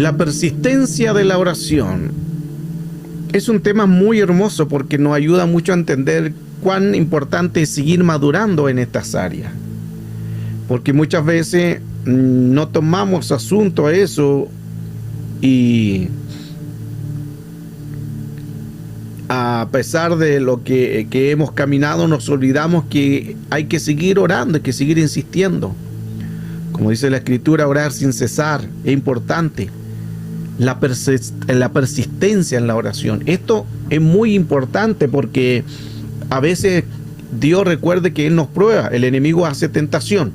La persistencia de la oración es un tema muy hermoso porque nos ayuda mucho a entender cuán importante es seguir madurando en estas áreas. Porque muchas veces no tomamos asunto a eso y a pesar de lo que hemos caminado, nos olvidamos que hay que seguir orando, hay que seguir insistiendo. Como dice la Escritura, orar sin cesar es importante. La persistencia en la oración. Esto es muy importante porque a veces Dios, recuerde que Él nos prueba. El enemigo hace tentación.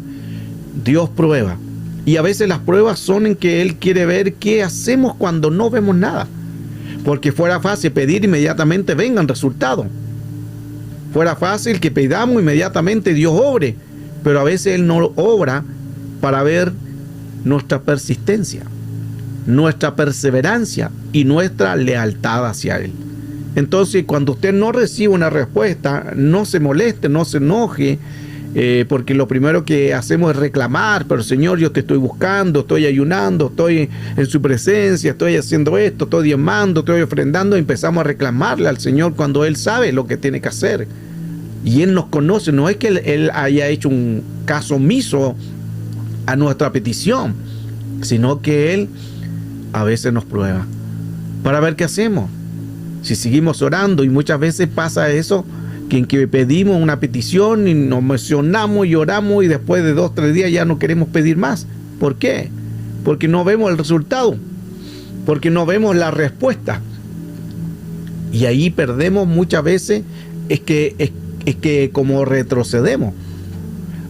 Dios prueba. Y a veces las pruebas son en que Él quiere ver qué hacemos cuando no vemos nada. Porque fuera fácil pedir inmediatamente vengan resultados. Fuera fácil que pidamos inmediatamente Dios obre. Pero a veces Él no obra para ver nuestra persistencia, nuestra perseverancia y nuestra lealtad hacia Él. Entonces, cuando usted no recibe una respuesta, no se moleste, no se enoje, porque lo primero que hacemos es reclamar, pero Señor, yo te estoy buscando, estoy ayunando, estoy en su presencia, estoy haciendo esto, estoy diezmando, estoy ofrendando, y empezamos a reclamarle al Señor cuando Él sabe lo que tiene que hacer. Y Él nos conoce, no es que Él haya hecho un caso omiso a nuestra petición, sino que Él a veces nos prueba para ver qué hacemos. Si seguimos orando, y muchas veces pasa eso, que en que pedimos una petición y nos emocionamos y oramos y después de 2 o 3 días ya no queremos pedir más. ¿Por qué? Porque no vemos el resultado, porque no vemos la respuesta, y ahí perdemos muchas veces. Es que como retrocedemos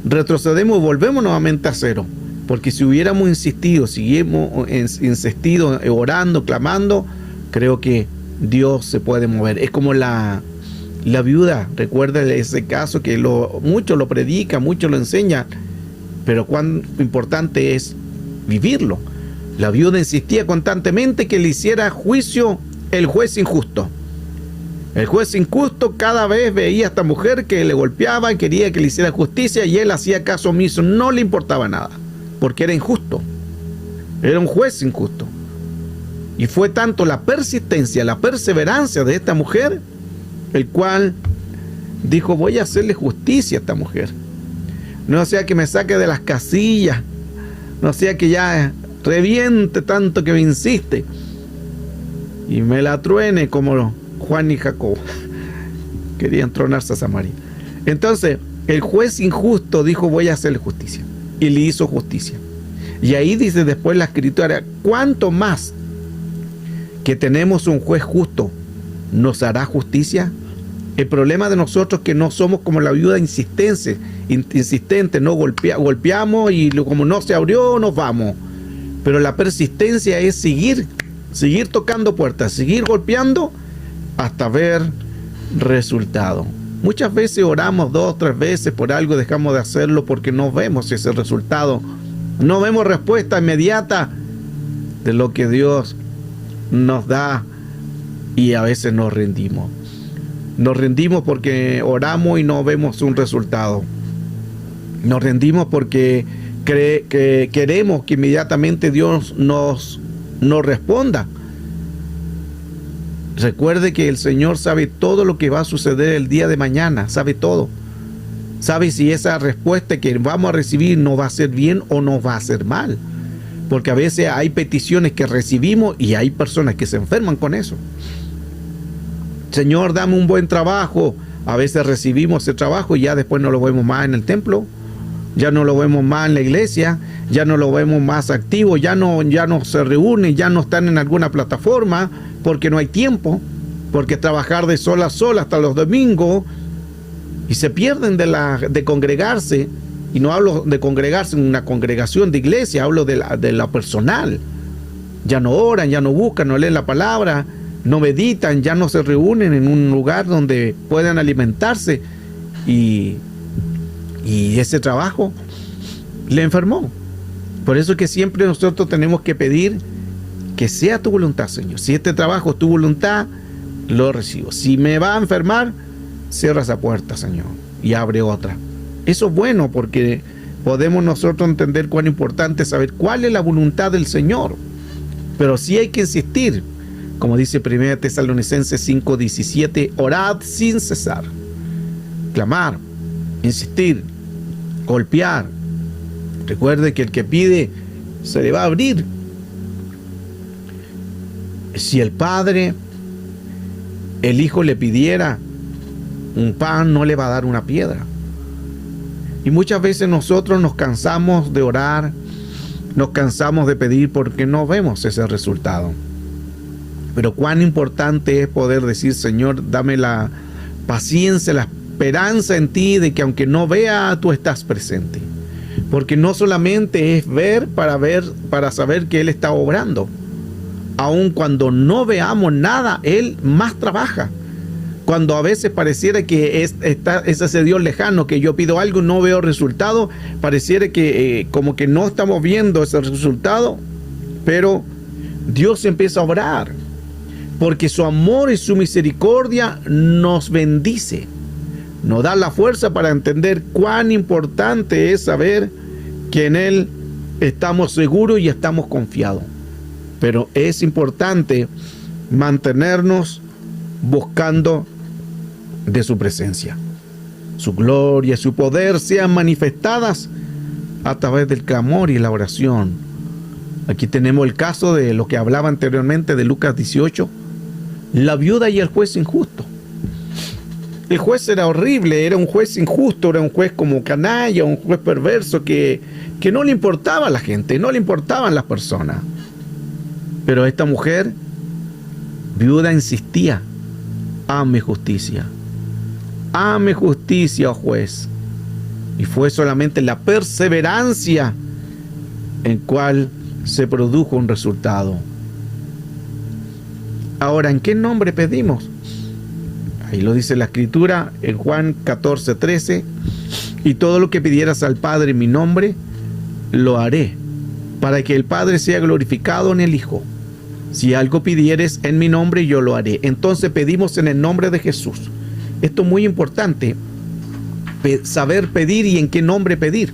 y volvemos nuevamente a cero. Porque si hubiéramos insistido, orando, clamando, creo que Dios se puede mover. Es como la viuda. Recuerda ese caso que muchos lo predican, muchos lo enseñan, pero cuán importante es vivirlo. La viuda insistía constantemente que le hiciera juicio el juez injusto. El juez injusto cada vez veía a esta mujer que le golpeaba, quería que le hiciera justicia, y él hacía caso omiso, no le importaba nada, porque era injusto, era un juez injusto. Y fue tanto la persistencia, la perseverancia de esta mujer, el cual dijo: voy a hacerle justicia a esta mujer, no sea que me saque de las casillas, no sea que ya reviente tanto que me insiste y me la truene como Juan y Jacob querían tronarse a Samaria. Entonces el juez injusto dijo: voy a hacerle justicia, y le hizo justicia. Y ahí dice después la Escritura: cuánto más que tenemos un juez justo, ¿nos hará justicia? El problema de nosotros es que no somos como la viuda insistente, no golpeamos y como no se abrió, nos vamos. Pero la persistencia es seguir tocando puertas, seguir golpeando hasta ver resultado. Muchas veces oramos 2 o 3 veces por algo, dejamos de hacerlo porque no vemos ese resultado, no vemos respuesta inmediata de lo que Dios nos da, y a veces nos rendimos porque oramos y no vemos un resultado. Nos rendimos porque queremos que inmediatamente Dios nos responda. Recuerde que el Señor sabe todo lo que va a suceder el día de mañana, sabe todo. Sabe si esa respuesta que vamos a recibir nos va a hacer bien o nos va a hacer mal. Porque a veces hay peticiones que recibimos y hay personas que se enferman con eso. Señor, dame un buen trabajo. A veces recibimos ese trabajo y ya después no lo vemos más en el templo, ya no lo vemos más en la iglesia, ya no lo vemos más activo, ya no se reúnen, ya no están en alguna plataforma porque no hay tiempo, porque trabajar de sol a sol hasta los domingos, y se pierden de congregarse. Y no hablo de congregarse en una congregación de iglesia, hablo de la personal. Ya no oran, ya no buscan, no leen la palabra, no meditan, ya no se reúnen en un lugar donde puedan alimentarse, y ese trabajo le enfermó. Por eso es que siempre nosotros tenemos que pedir que sea tu voluntad, Señor. Si este trabajo es tu voluntad, lo recibo. Si me va a enfermar, cierra esa puerta, Señor, y abre otra. Eso es bueno porque podemos nosotros entender cuán importante es saber cuál es la voluntad del Señor. Pero sí hay que insistir. Como dice 1 Tesalonicenses 5:17, orad sin cesar. Clamar, insistir, golpear. Recuerde que el que pide se le va a abrir. Si el padre, el hijo le pidiera un pan, no le va a dar una piedra. Y muchas veces nosotros nos cansamos de orar, nos cansamos de pedir porque no vemos ese resultado. Pero cuán importante es poder decir: Señor, dame la paciencia, la esperanza en ti de que aunque no vea, tú estás presente. Porque no solamente es ver para saber que Él está obrando. Aun cuando no veamos nada, Él más trabaja. Cuando a veces pareciera que es ese Dios lejano, que yo pido algo y no veo resultado, pareciera que como que no estamos viendo ese resultado, pero Dios empieza a obrar, porque su amor y su misericordia nos bendice, nos da la fuerza para entender cuán importante es saber que en Él estamos seguros y estamos confiados. Pero es importante mantenernos buscando de su presencia. Su gloria, su poder sean manifestadas a través del clamor y la oración. Aquí tenemos el caso de lo que hablaba anteriormente de Lucas 18, la viuda y el juez injusto. El juez era horrible, era un juez injusto, era un juez como canalla, un juez perverso que no le importaba a la gente, no le importaban las personas. Pero esta mujer viuda insistía: hazme justicia, oh juez. Y fue solamente la perseverancia en cual se produjo un resultado. Ahora, ¿en qué nombre pedimos? Ahí lo dice la Escritura en Juan 14:13: y todo lo que pidieras al Padre en mi nombre, lo haré, para que el Padre sea glorificado en el Hijo. Si algo pidieres en mi nombre, yo lo haré. Entonces pedimos en el nombre de Jesús. Esto es muy importante, saber pedir y en qué nombre pedir.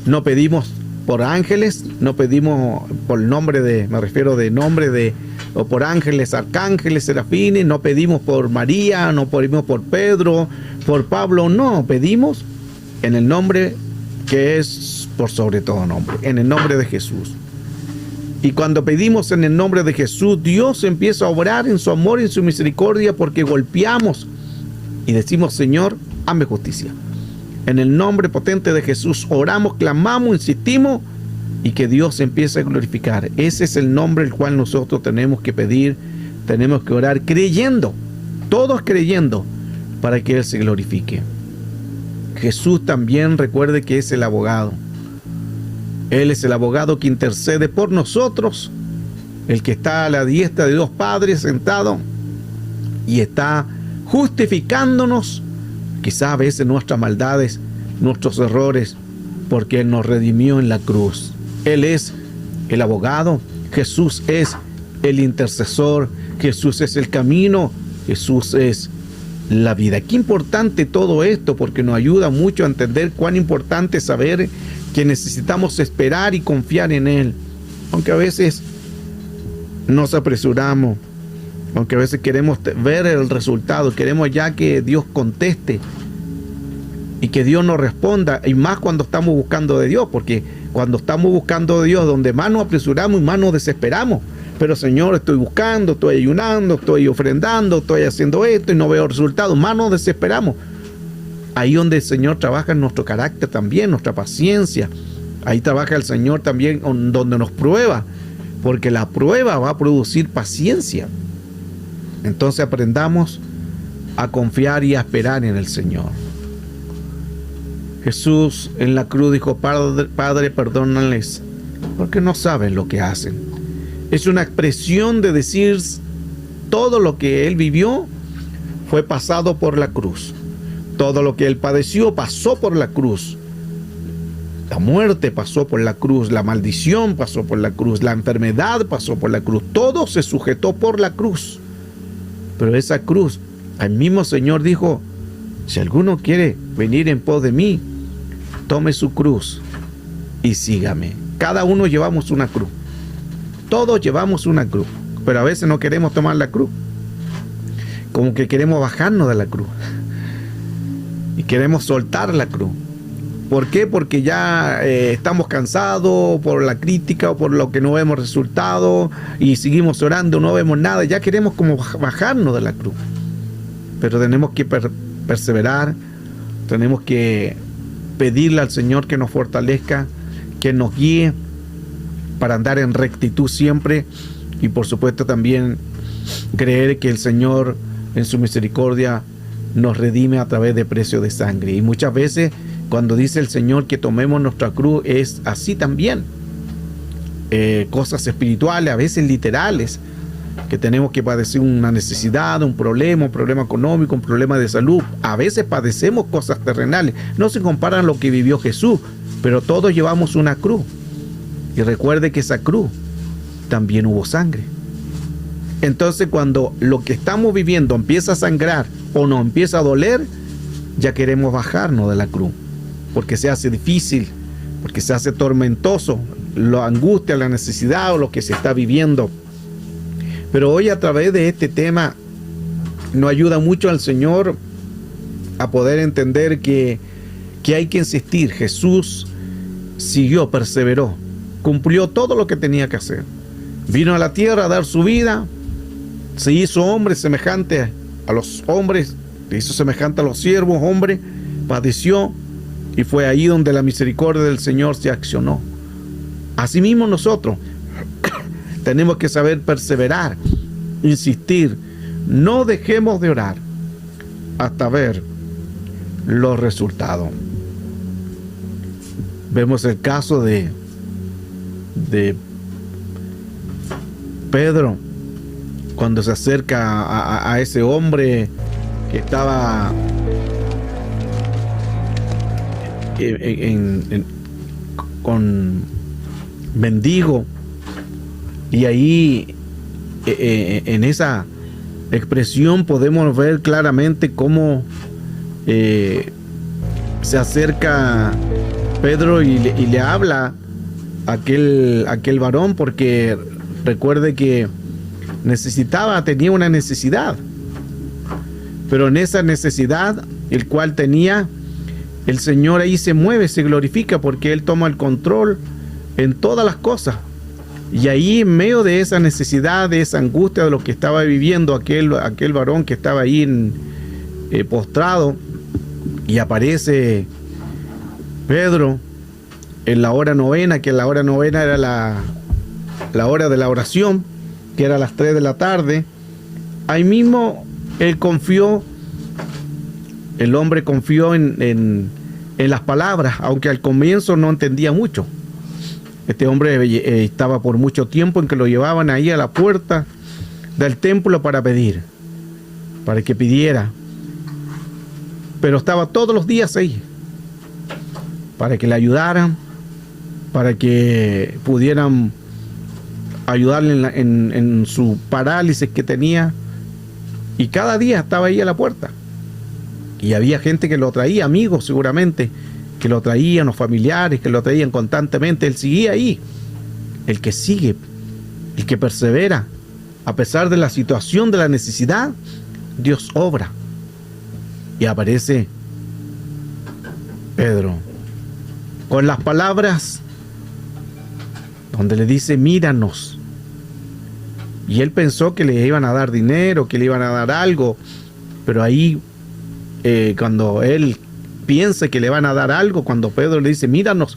No pedimos por ángeles, no pedimos por nombre de, me refiero de nombre de, o por ángeles, arcángeles, serafines, no pedimos por María, no pedimos por Pedro, por Pablo, no, pedimos en el nombre que es por sobre todo nombre, en el nombre de Jesús. Y cuando pedimos en el nombre de Jesús, Dios empieza a obrar en su amor y en su misericordia, porque golpeamos y decimos: Señor, hazme justicia. En el nombre potente de Jesús oramos, clamamos, insistimos, y que Dios empiece a glorificar. Ese es el nombre el cual nosotros tenemos que pedir, tenemos que orar creyendo, todos creyendo, para que Él se glorifique. Jesús también, recuerde que es el abogado. Él es el abogado que intercede por nosotros, el que está a la diestra de Dios Padre sentado y está justificándonos, quizá a veces nuestras maldades, nuestros errores, porque Él nos redimió en la cruz. Él es el abogado, Jesús es el intercesor, Jesús es el camino, Jesús es la vida. Qué importante todo esto, porque nos ayuda mucho a entender cuán importante es saber que necesitamos esperar y confiar en Él. Aunque a veces nos apresuramos, aunque a veces queremos ver el resultado, queremos ya que Dios conteste y que Dios nos responda, y más cuando estamos buscando de Dios, porque cuando estamos buscando de Dios, donde más nos apresuramos y más nos desesperamos. Pero Señor, estoy buscando, estoy ayunando, estoy ofrendando, estoy haciendo esto y no veo resultados, más nos desesperamos. Ahí donde el Señor trabaja en nuestro carácter también, nuestra paciencia. Ahí trabaja el Señor también donde nos prueba, porque la prueba va a producir paciencia. Entonces aprendamos a confiar y a esperar en el Señor. Jesús en la cruz dijo: Padre, perdónales, porque no saben lo que hacen. Es una expresión de decir todo lo que Él vivió fue pasado por la cruz. Todo lo que Él padeció pasó por la cruz. La muerte pasó por la cruz, la maldición pasó por la cruz, la enfermedad pasó por la cruz. Todo se sujetó por la cruz. Pero esa cruz, el mismo Señor dijo: si alguno quiere venir en pos de mí, tome su cruz y sígame. Cada uno llevamos una cruz. Todos llevamos una cruz, pero a veces no queremos tomar la cruz. Como que queremos bajarnos de la cruz. Y queremos soltar la cruz. ¿Por qué? Porque ya estamos cansados por la crítica o por lo que no vemos resultados y seguimos orando, no vemos nada. Ya queremos como bajarnos de la cruz. Pero tenemos que perseverar, tenemos que pedirle al Señor que nos fortalezca, que nos guíe para andar en rectitud siempre y por supuesto también creer que el Señor en su misericordia nos redime a través de precio de sangre. Y muchas veces cuando dice el Señor que tomemos nuestra cruz es así también. Cosas espirituales, a veces literales, que tenemos que padecer una necesidad, un problema económico, un problema de salud. A veces padecemos cosas terrenales. No se comparan lo que vivió Jesús, pero todos llevamos una cruz. Y recuerde que esa cruz también hubo sangre. Entonces cuando lo que estamos viviendo empieza a sangrar o nos empieza a doler, ya queremos bajarnos de la cruz, porque se hace difícil, porque se hace tormentoso la angustia, la necesidad o lo que se está viviendo. Pero hoy a través de este tema nos ayuda mucho al Señor a poder entender que hay que insistir. Jesús siguió, perseveró, cumplió todo lo que tenía que hacer. Vino a la tierra a dar su vida, se hizo hombre semejante a los hombres, se hizo semejante a los siervos, hombre, padeció y fue ahí donde la misericordia del Señor se accionó. Asimismo nosotros tenemos que saber perseverar, insistir, no dejemos de orar hasta ver los resultados. Vemos el caso de Pedro, cuando se acerca a ese hombre que estaba con mendigo, y ahí en esa expresión podemos ver claramente cómo se acerca Pedro y le habla a aquel varón, porque recuerde que tenía una necesidad, pero en esa necesidad el cual tenía, el Señor ahí se mueve, se glorifica, porque Él toma el control en todas las cosas. Y ahí en medio de esa necesidad, de esa angustia de lo que estaba viviendo aquel varón que estaba ahí postrado, y aparece Pedro en la hora novena, que la hora novena era la hora de la oración, que era a las 3 de la tarde. Ahí mismo el hombre confió en las palabras, aunque al comienzo no entendía mucho. Este hombre estaba por mucho tiempo en que lo llevaban ahí a la puerta del templo para que pidiera. Pero estaba todos los días ahí, para que le ayudaran, para que pudieran ayudarle en su parálisis que tenía. Y cada día estaba ahí a la puerta. Y había gente que lo traía, amigos seguramente, que lo traían, los familiares que lo traían constantemente. Él seguía ahí. El que sigue, el que persevera, a pesar de la situación, de la necesidad, Dios obra. Y aparece Pedro con las palabras donde le dice: míranos. Y él pensó que le iban a dar dinero, que le iban a dar algo, pero ahí cuando él piensa que le van a dar algo, cuando Pedro le dice: míranos,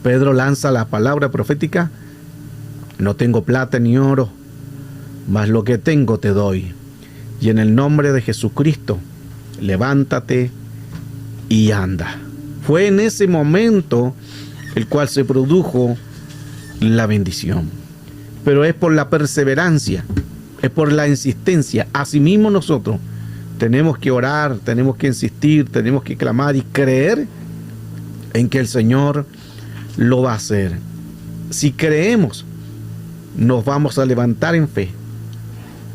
Pedro lanza la palabra profética: no tengo plata ni oro, mas lo que tengo te doy, y en el nombre de Jesucristo, levántate y anda. Fue en ese momento el cual se produjo la bendición. Pero es por la perseverancia, es por la insistencia. Asimismo nosotros tenemos que orar, tenemos que insistir, tenemos que clamar y creer en que el Señor lo va a hacer. Si creemos, nos vamos a levantar en fe.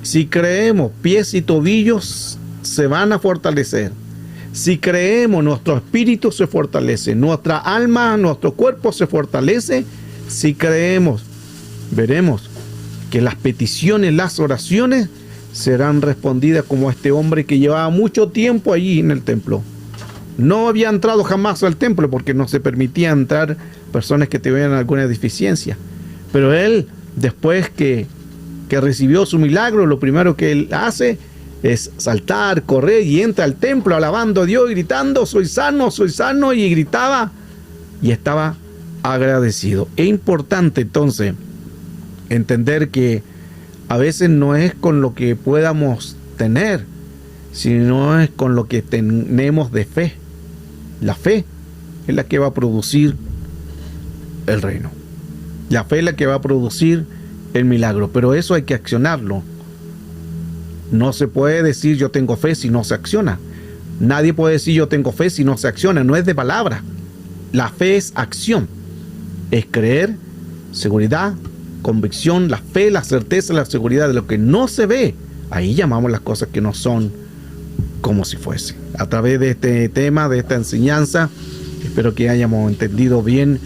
Si creemos, pies y tobillos se van a fortalecer. Si creemos, nuestro espíritu se fortalece, nuestra alma, nuestro cuerpo se fortalece. Si creemos, veremos que las peticiones, las oraciones serán respondidas, como este hombre que llevaba mucho tiempo allí en el templo. No había entrado jamás al templo porque no se permitía entrar personas que tuvieran alguna deficiencia. Pero él, después que recibió su milagro, lo primero que él hace es saltar, correr y entra al templo alabando a Dios, gritando, soy sano, y gritaba y estaba agradecido. Es importante entonces entender que a veces no es con lo que podamos tener, sino es con lo que tenemos de fe. La fe es la que va a producir el reino. La fe es la que va a producir el milagro, pero eso hay que accionarlo. No se puede decir yo tengo fe si no se acciona. Nadie puede decir yo tengo fe si no se acciona. No es de palabra. La fe es acción. Es creer, seguridad, convicción, la fe, la certeza, la seguridad de lo que no se ve. Ahí llamamos las cosas que no son como si fuese. A través de este tema, de esta enseñanza, espero que hayamos entendido bien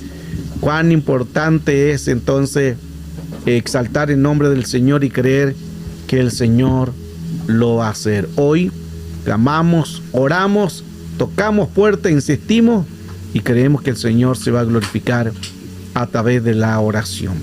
cuán importante es entonces exaltar el nombre del Señor y creer que el Señor lo va a hacer. Hoy clamamos, oramos, tocamos puertas, insistimos y creemos que el Señor se va a glorificar a través de la oración.